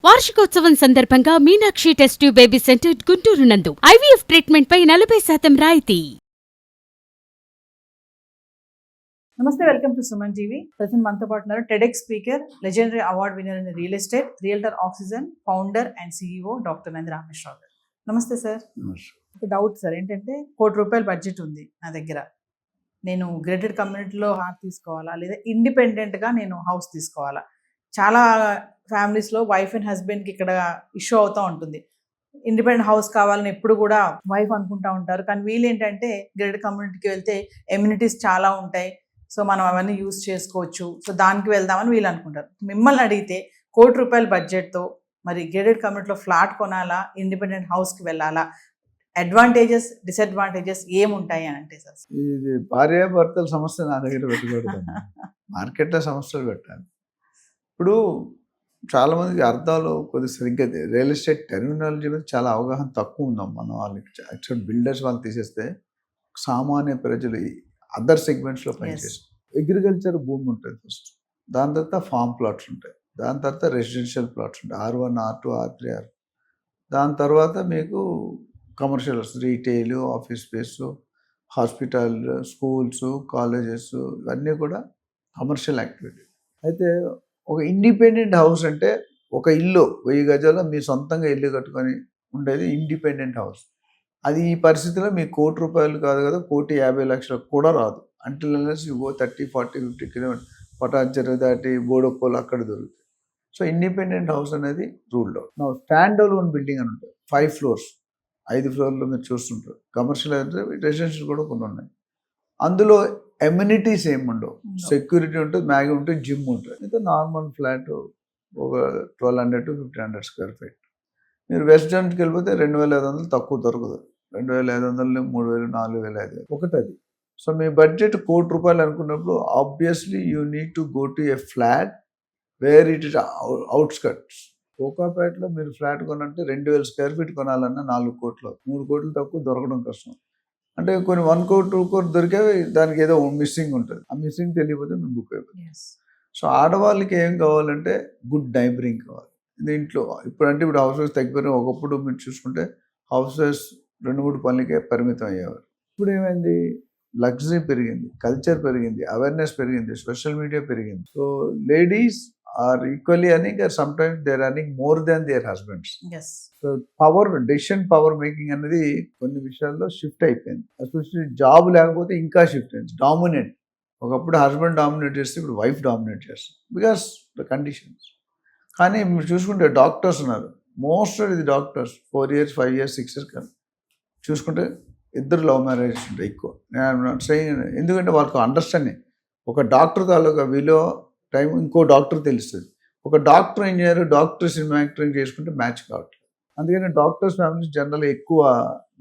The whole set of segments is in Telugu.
వార్షికోత్సవం సందర్భంగా Meenakshi test tube baby centre Guntur నందు ఐవీఎఫ్ ట్రీట్మెంట్ పై 40% రాయితీ. నమస్తే, welcome to Suman TV. Present మనతో పాటు ఉన్నారు TEDx speaker, legendary award winner in real estate, realtor oxygen founder and CEO doctor Nandi Rameshwar Rao గారు. నమస్తే సార్. ఒక డౌట్ సార్, ఏంటంటే ₹1,00,00,000 బడ్జెట్ ఉంది నా దగ్గర. నేను గ్రేటెడ్ కమ్యూనిటీలో హార్ట్ తీసుకోవాలా, లేదా ఇండిపెండెంట్గా నేను హౌస్ తీసుకోవాలా? చాలా ఫ్యామిలీస్లో వైఫ్ అండ్ హస్బెండ్కి ఇక్కడ ఇష్యూ అవుతూ ఉంటుంది. ఇండిపెండెంట్ హౌస్ కావాలని ఎప్పుడు కూడా వైఫ్ అనుకుంటూ ఉంటారు, కానీ వీళ్ళు ఏంటంటే గ్రేటెడ్ కమ్యూనిటీకి వెళ్తే ఎమ్యూనిటీస్ చాలా ఉంటాయి, సో మనం అవన్నీ యూజ్ చేసుకోవచ్చు, సో దానికి వెళ్దామని వీళ్ళు అనుకుంటారు. మిమ్మల్ని అడిగితే ₹1,00,00,000 బడ్జెట్తో మరి గ్రేటెడ్ కమ్యూనిటీలో ఫ్లాట్ కొనాలా, ఇండిపెండెంట్ హౌస్కి వెళ్ళాలా, అడ్వాంటేజెస్ డిసడ్వాంటేజెస్ ఏముంటాయి అని అంటే సార్? ఇది భార్యాభర్తల సమస్య నా దగ్గర పెట్టకూడదు, మార్కెట్లో సమస్యలు పెట్టాలి. ఇప్పుడు చాలామందికి అర్థాలు కొద్దిగా సరిగ్గా రియల్ ఎస్టేట్ టెర్మినాలజీ మీద చాలా అవగాహన తక్కువ ఉందాం మనం. వాళ్ళకి యాక్చువల్ బిల్డర్స్ వాళ్ళు తీసేస్తే సామాన్య ప్రజలు అదర్ సెగ్మెంట్స్లో పనిచేస్తారు. అగ్రికల్చర్ భూమి ఉంటుంది ఫస్ట్, దాని తర్వాత ఫామ్ ప్లాట్స్ ఉంటాయి, దాని తర్వాత రెసిడెన్షియల్ ప్లాట్స్ ఉంటాయి, R1, R2, R3, R. దాని తర్వాత మీకు commercials, retail, office space, hospital, schools, colleges, ఇవన్నీ కూడా కమర్షియల్ యాక్టివిటీ. అయితే ఒక ఇండిపెండెంట్ హౌస్ అంటే ఒక ఇల్లు 1000 గజాల్లో మీ సొంతంగా ఇల్లు కట్టుకొని ఉండేది ఇండిపెండెంట్ హౌస్. అది ఈ పరిస్థితిలో మీకు ₹1,00,00,000 కాదు కదా, ₹1,50,00,000 కూడా రాదు. Until unless you go 30, 40, 50 kilometre Patancheru దాటి బోడోకోలు అక్కడ దొరుకుతాయి. సో ఇండిపెండెంట్ హౌస్ అనేది రూల్ అవుట్. నా స్టాండ్ అలోన్ బిల్డింగ్ అని ఉంటుంది, 5 floors, 5 ఫ్లోర్లు మీరు చూస్తుంటారు. కమర్షియల్ అంటే రెసిడెన్షియల్ కూడా కొన్ని ఉన్నాయి. అందులో ఎమ్యూనిటీస్ ఏముండవు, సెక్యూరిటీ ఉంటుంది, మ్యాగీ ఉంటుంది, జిమ్ ఉంటుంది. అయితే నార్మల్ ఫ్లాట్ ఒక 1,200 to 1,500 స్క్వేర్ ఫీట్. మీరు వెస్ట్ జోన్కి వెళ్ళిపోతే 2,500 తక్కువ దొరకదు. 2,500, 3,000, 4,500 ఒకటి అది. సో మీ బడ్జెట్ ₹1,00,00,000 అనుకున్నప్పుడు obviously you need to go to a flat where it is outskirts. కోకాపేటలో మీరు ఫ్లాట్ కొనంటే 2,000 స్క్వేర్ ఫీట్ కొనాలన్నా 4 కోట్లు, 3 కోట్లు తక్కువ దొరకడం కష్టం. అంటే కొన్ని 1 crore, 2 crore దొరికేవి, దానికి ఏదో మిస్సింగ్ ఉంటుంది. ఆ మిస్సింగ్ తెలియకపోతే మేము బుక్ అయిపోతుంది. సో ఆడవాళ్ళకి ఏం కావాలంటే గుడ్ నైబరింగ్ కావాలి దీంట్లో. ఇప్పుడు హౌసెస్ తగ్గిపోయినా, ఒకప్పుడు మీరు చూసుకుంటే హౌసెస్ 2-3 పనులకే పరిమితం అయ్యేవారు. ఇప్పుడు ఏమైంది, లగ్జరీ పెరిగింది, కల్చర్ పెరిగింది, అవేర్నెస్ పెరిగింది, సోషల్ మీడియా పెరిగింది. So ladies are equally earning, or sometimes they are earning more than their husbands. Yes. So decision power making అనేది కొన్ని విషయాల్లో షిఫ్ట్ అయిపోయింది. ఎస్పెషల్లీ జాబ్ లేకపోతే ఇంకా షిఫ్ట్ అయింది. డామినేట్, ఒకప్పుడు హస్బెండ్ డామినేట్ చేస్తే ఇప్పుడు వైఫ్ డామినేట్ చేస్తారు, బికాస్ ద కండిషన్స్. కానీ మీరు చూసుకుంటే డాక్టర్స్ ఉన్నారు, most of the doctors 4 years, 5 years, 6 years కానీ చూసుకుంటే ఇద్దరు లవ్ మ్యారేజెస్ ఉంటాయి ఎక్కువ. ఎందుకంటే వాళ్ళకు అండర్స్టాండింగ్, ఒక డాక్టర్ తాలూకా విలువ టైం ఇంకో డాక్టర్ తెలుస్తుంది. ఒక డాక్టర్ ఇంజనీర్, డాక్టర్ సినిమా యాక్టరింగ్ చేసుకుంటే మ్యాచ్ కావట్లేదు. అందుకని డాక్టర్స్ ఫ్యామిలీస్ జనరల్ ఎక్కువ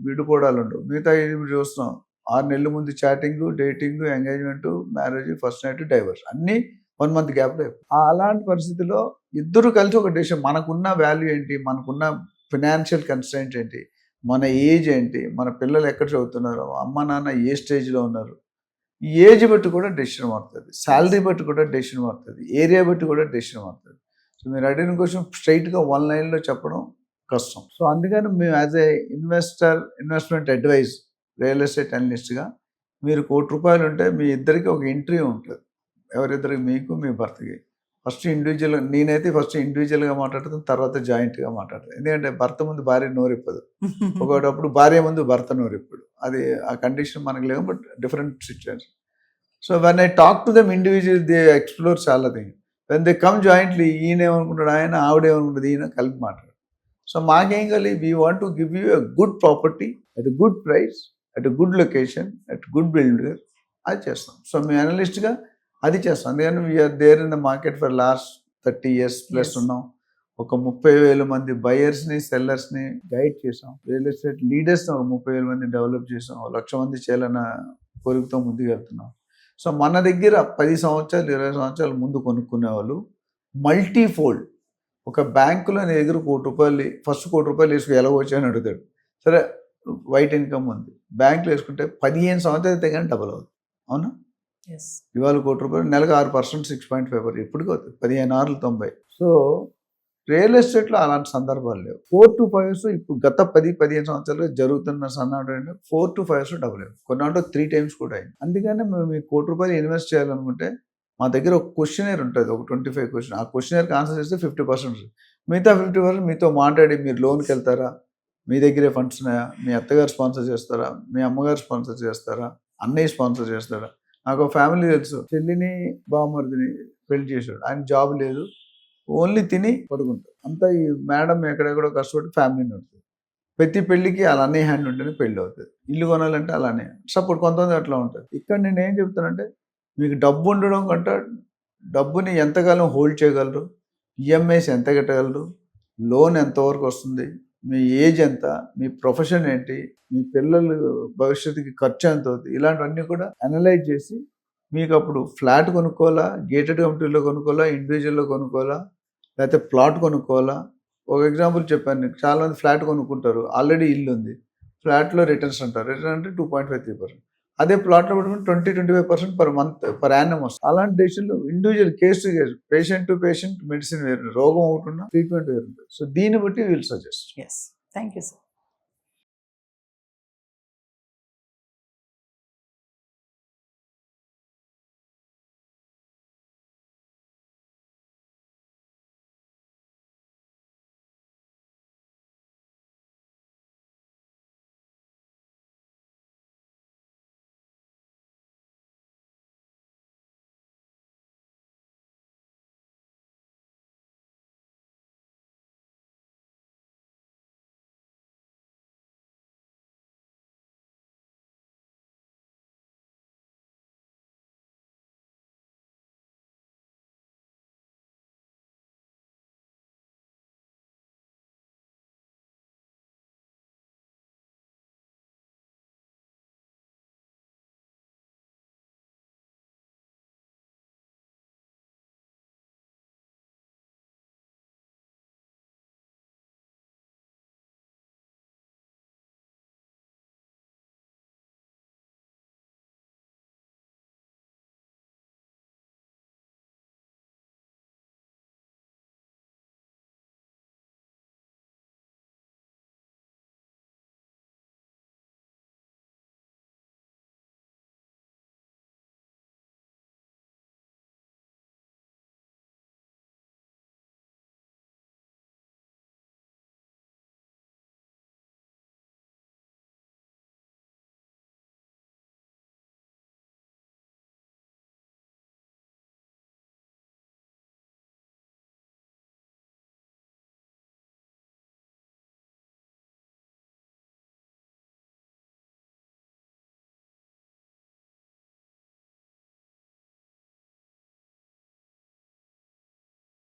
విడిపోవడాలు ఉండవు. మిగతా ఇప్పుడు చూస్తున్నాం, 6 నెలల ముందు chatting, dating, engagement, marriage, first night, divorce, అన్నీ 1 month గ్యాప్లో. అలాంటి పరిస్థితిలో ఇద్దరు కలిసి ఒక డెసిషన్, మనకున్న వాల్యూ ఏంటి, మనకున్న ఫినాన్షియల్ కన్స్ట్రెంట్ ఏంటి, మన ఏజ్ ఏంటి, మన పిల్లలు ఎక్కడ చదువుతున్నారు, అమ్మ నాన్న ఏ స్టేజ్లో ఉన్నారు, ఈ ఏజ్ బట్టి కూడా డెసిషన్ మారుతుంది, శాలరీ బట్టి కూడా డెసిషన్ మారుతుంది, ఏరియా బట్టి కూడా డెసిషన్ మారుతుంది. సో మీరు అడిగిన క్వశ్చన్ స్ట్రైట్గా 1 lineలో చెప్పడం కష్టం. సో అందుకని మేము as a investment advise, real estate అనలిస్ట్గా మీరు ₹1,00,00,000 ఉంటే మీ ఇద్దరికి ఒక ఎంట్రీ ఉంటుంది. ఎవరిద్దరికి, మీకు, మీ భర్తకి. ఫస్ట్ ఇండివిజువల్గా, నేనైతే ఫస్ట్ ఇండివిజువల్గా మాట్లాడతాను, తర్వాత జాయింట్గా మాట్లాడతాను. ఎందుకంటే భర్త ముందు భార్య నోరిప్పదు, ఒకటప్పుడు భార్య ముందు భర్త నోరిప్పడు. అది ఆ కండిషన్ మనకు లేవు, but different situation. So when I talk to them individual, they explore చాలా thing. When they come jointly, ఈయన ఏమనుకుంటాడు, ఆయన ఆవిడేమనుకుంటుంది, ఈయన కలిపి మాట్లాడు. సో మాకేం కావాలి, we want to give you a good property at a good price, at a good location, at good builder. అది చేస్తాం. సో మేము అనలిస్ట్గా అది చేస్తాం. అందుకని we are there in the market for last 30 years plus ఉన్నాం. ఒక 30,000 మంది బయర్స్ని, సెల్లర్స్ని గైడ్ చేసాం. రియల్ ఎస్టేట్ లీడర్స్ని ఒక 30,000 మంది డెవలప్ చేసాం. 1,00,000 మంది చేయాలన్న కోరికతో ముందుకు వెళ్తున్నాం. సో మన దగ్గర 10 సంవత్సరాలు, 20 సంవత్సరాల ముందు కొనుక్కునే వాళ్ళు మల్టీఫోల్డ్, ఒక బ్యాంకులో నీ దగ్గర ₹1,00,00,000, ఫస్ట్ ₹1,00,00,000 వేసుకు ఎలాగొచ్చు అని అడుగుతాడు. సరే, వైట్ ఇన్కమ్ ఉంది, బ్యాంకులో వేసుకుంటే 15 సంవత్సరాలు అయితే కానీ డబల్ అవుతుంది. అవునా? ఇవాళ ₹1,00,00,000, నెలకు 6%, 6.5%, ఎప్పటికీ అవుతుంది, 15 6 90. సో రియల్ ఎస్టేట్లో అలాంటి సందర్భాలు లేవు. 4 to 5 years ఇప్పుడు గత 10-15 సంవత్సరాలుగా జరుగుతున్న సన్నాడు 4 to 5 years డబుల్ అయింది. కొన్నాళ్ళు 3 times కూడా అయింది. అందుకని మేము ఈ ₹1,00,00,000 ఇన్వెస్ట్ చేయాలనుకుంటే మా దగ్గర ఒక క్వశ్చనర్ ఉంటుంది, ఒక 25 క్వశ్చన్. ఆ క్వశ్చనర్కి ఆన్సర్ చేస్తే 50%. మిగతా 50% మీతో మాట్లాడి మీరు లోన్కి వెళ్తారా, మీ దగ్గరే ఫండ్స్ ఉన్నాయా, మీ అత్తగారు స్పాన్సర్ చేస్తారా, మీ అమ్మగారు స్పాన్సర్ చేస్తారా, అన్నయ్య స్పాన్సర్ చేస్తాడా. నాకు ఒక ఫ్యామిలీ తెలుసు, చెల్లిని బామ్మర్దిని పెళ్లి చేశాడు. ఆయన జాబ్ లేదు, ఓన్లీ తిని పడుకుంటాడు. అంతా ఈ మేడం ఎక్కడెక్కడో కష్టపడి ఫ్యామిలీని ఉంటుంది. ప్రతి పెళ్లికి అలా అన్నయ్య హ్యాండ్ ఉంటేనే పెళ్లి అవుతుంది. ఇల్లు కొనాలంటే అలానే సపోర్ట్ కొంతమంది అట్లా ఉంటుంది. ఇక్కడ నేను ఏం చెప్తానంటే, మీకు డబ్బు ఉండడం కంటే డబ్బుని ఎంతకాలం హోల్డ్ చేయగలరు, ఈఎంఐస్ ఎంత కట్టగలరు, లోన్ ఎంతవరకు వస్తుంది, మీ ఏజ్ ఎంత, మీ ప్రొఫెషన్ ఏంటి, మీ పిల్లలు భవిష్యత్తుకి ఖర్చు ఎంత అవుతుంది, ఇలాంటివన్నీ కూడా అనలైజ్ చేసి మీకు అప్పుడు ఫ్లాట్ కొనుక్కోవాలా, గేటెడ్ కమ్యూనిటీలో కొనుక్కోవాలా, ఇండివిజువల్లో కొనుక్కోవాలా, లేకపోతే ప్లాట్ కొనుక్కోవాలా. ఒక ఎగ్జాంపుల్ చెప్పాను నీకు, చాలామంది ఫ్లాట్ కొనుక్కుంటారు, ఆల్రెడీ ఇల్లు ఉంది, ఫ్లాట్లో రిటర్న్స్ అంటారు. రిటర్న్ అంటే 2.53%. అదే ప్లాట్లో పెట్టుకుని 20-25% పర్ మంత్ పర్ యానం వస్తుంది. అలాంటి డెసిషన్లు individual case to case, patient to patient medicine వేరు, రోగం ఒకటి ఉన్న ట్రీట్మెంట్ వేరు ఉంటుంది. సో దీన్ని బట్టి we'll suggest. Yes, thank you sir.